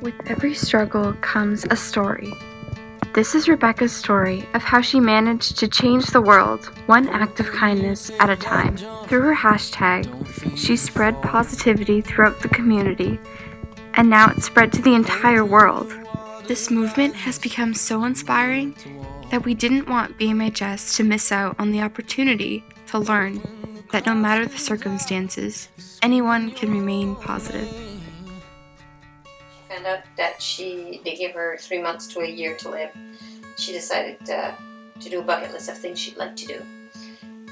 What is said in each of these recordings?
With every struggle comes a story. This is Rebecca's story of how she managed to change the world one act of kindness at a time. Through her hashtag, she spread positivity throughout the community, and now it's spread to the entire world. This movement has become so inspiring that we didn't want BMHS to miss out on the opportunity to learn that no matter the circumstances, anyone can remain positive. Found out that they gave her 3 months to a year to live. She decided to do a bucket list of things she'd like to do.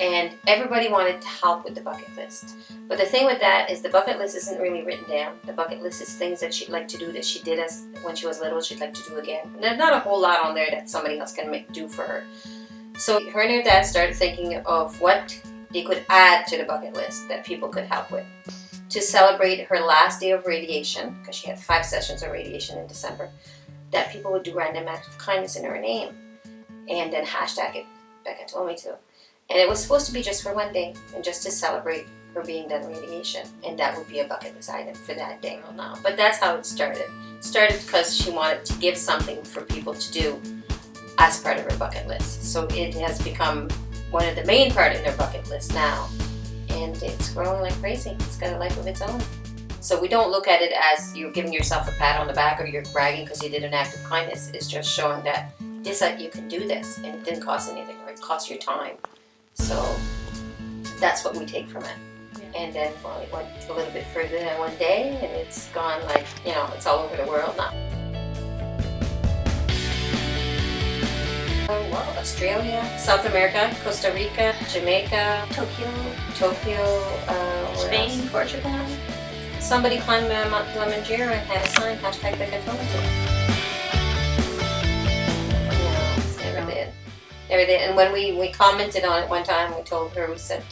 And everybody wanted to help with the bucket list. But the thing with that is the bucket list isn't really written down. The bucket list is things that she'd like to do that she did when she was little, she'd like to do again. And there's not a whole lot on there that somebody else can do for her. So her and her dad started thinking of what they could add to the bucket list that people could help with. To celebrate her last day of radiation, because she had 5 sessions of radiation in December, that people would do random acts of kindness in her name and then hashtag it. Becca told me to. And it was supposed to be just for one day and just to celebrate her being done radiation. And that would be a bucket list item for that day. But that's how it started. It started because she wanted to give something for people to do as part of her bucket list. So it has become one of the main part in her bucket list now. And it's growing like crazy. It's got a life of its own. So we don't look at it as you're giving yourself a pat on the back or you're bragging because you did an act of kindness. It's just showing that you can do this and it didn't cost anything or it cost your time. So that's what we take from it. Yeah. And then it went a little bit further than one day and it's gone like, it's all over the world now. Well, Australia, South America, Costa Rica, Jamaica, Tokyo, Spain, Portugal. Somebody climbed Mount Kilimanjaro and had a sign, hashtag Becca told me to. No, never did. Never did. And when we commented on it one time, we told her, we said,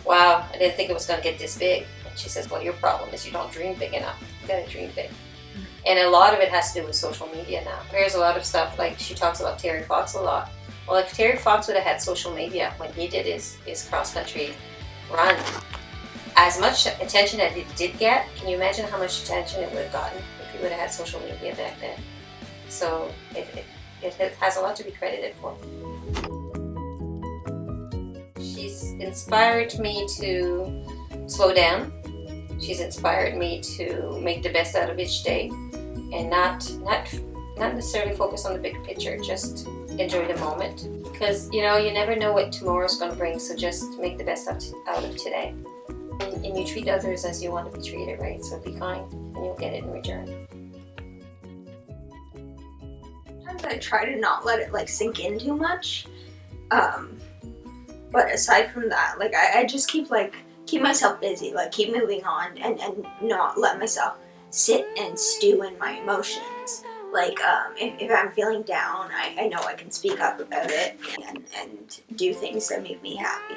wow, I didn't think it was going to get this big. And she says, well, your problem is you don't dream big enough. You got to dream big. And a lot of it has to do with social media now. There's a lot of stuff, like she talks about Terry Fox a lot. Well, if Terry Fox would have had social media when he did his cross-country run, as much attention as it did get, can you imagine how much attention it would have gotten if he would have had social media back then? So it has a lot to be credited for. She's inspired me to slow down. She's inspired me to make the best out of each day and not necessarily focus on the big picture, just enjoy the moment. Because, you never know what tomorrow's going to bring, so just make the best out of today. And you treat others as you want to be treated, right? So be kind and you'll get it in return. Sometimes I try to not let it sink in too much. But aside from that, I just keep myself busy, keep moving on and not let myself sit and stew in my emotions. If I'm feeling down, I know I can speak up about it and do things that make me happy.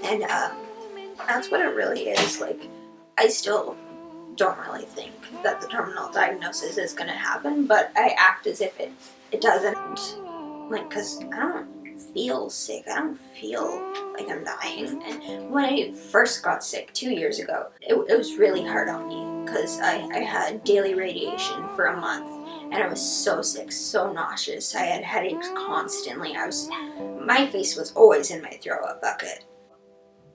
And that's what it really is. I still don't really think that the terminal diagnosis is going to happen, but I act as if it doesn't. Because I don't feel sick. I don't feel like I'm dying. And when I first got sick 2 years ago, it was really hard on me because I had daily radiation for a month and I was so sick, so nauseous. I had headaches constantly. My face was always in my throw up bucket.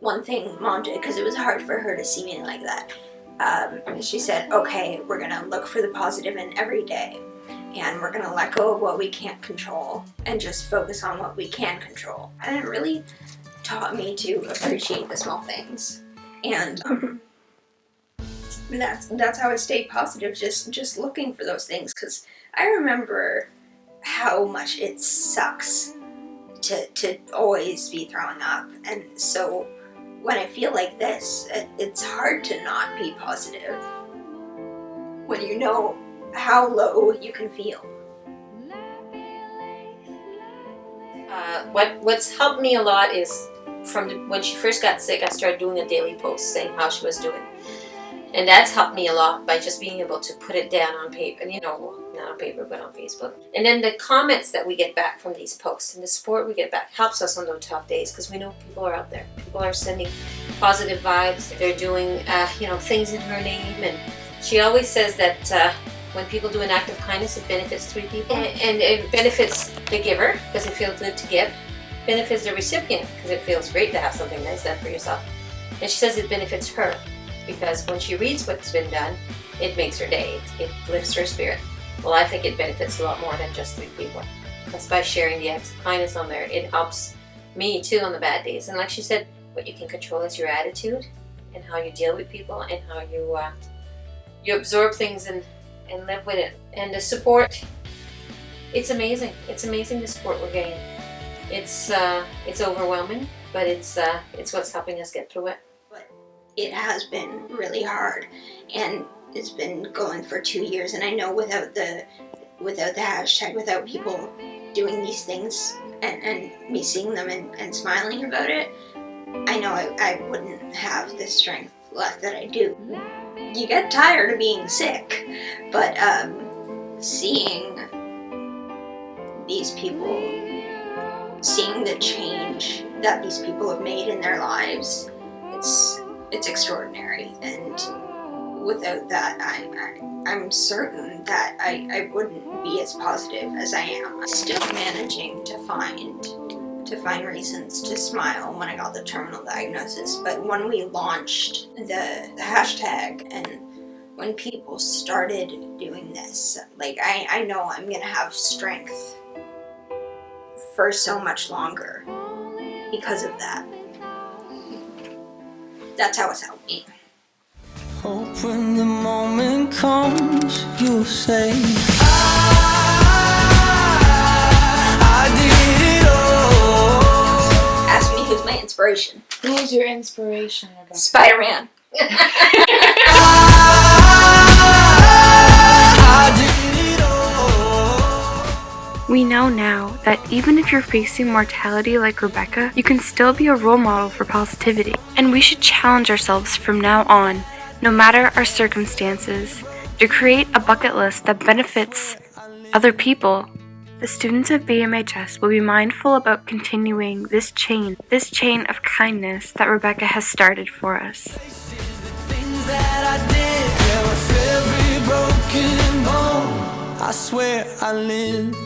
One thing Mom did, because it was hard for her to see me like that, she said, okay, we're gonna look for the positive in every day. And we're going to let go of what we can't control and just focus on what we can control. And it really taught me to appreciate the small things. And that's how I stayed positive, just looking for those things. Because I remember how much it sucks to always be throwing up. And so when I feel like this, it's hard to not be positive. When you know how low you can feel. What's helped me a lot is when she first got sick, I started doing a daily post saying how she was doing. And that's helped me a lot by just being able to put it down on paper, not on paper, but on Facebook. And then the comments that we get back from these posts and the support we get back helps us on those tough days because we know people are out there. People are sending positive vibes. They're doing, things in her name. And she always says that when people do an act of kindness, it benefits 3 people. And it benefits the giver, because it feels good to give. Benefits the recipient, because it feels great to have something nice done for yourself. And she says it benefits her, because when she reads what's been done, it makes her day. It lifts her spirit. Well, I think it benefits a lot more than just 3 people. That's by sharing the acts of kindness on there. It helps me too on the bad days. And like she said, what you can control is your attitude and how you deal with people and how you absorb things and live with it. And the support, it's amazing. It's amazing the support we're getting. It's overwhelming, but it's what's helping us get through it. But it has been really hard, and it's been going for 2 years. And I know without the hashtag, without people doing these things and me seeing them and smiling about it, I know I wouldn't have the strength left that I do. You get tired of being sick, but seeing these people, seeing the change that these people have made in their lives, it's extraordinary. And without that, I'm certain that I wouldn't be as positive as I am. I'm still managing to find reasons to smile when I got the terminal diagnosis. But when we launched the hashtag and when people started doing this, like I know I'm gonna have strength for so much longer because of that. That's how it's helped me. Hope when the moment comes, you'll say, I did it all. Ask me who's my inspiration. Who's your inspiration, Rebecca? Spider-Man. I did it all. We know now that even if you're facing mortality like Rebecca, you can still be a role model for positivity. And we should challenge ourselves from now on, no matter our circumstances, to create a bucket list that benefits other people. The students of BMHS will be mindful about continuing this chain of kindness that Rebecca has started for us. Things that I did, yeah, with every broken bone, I swear I lived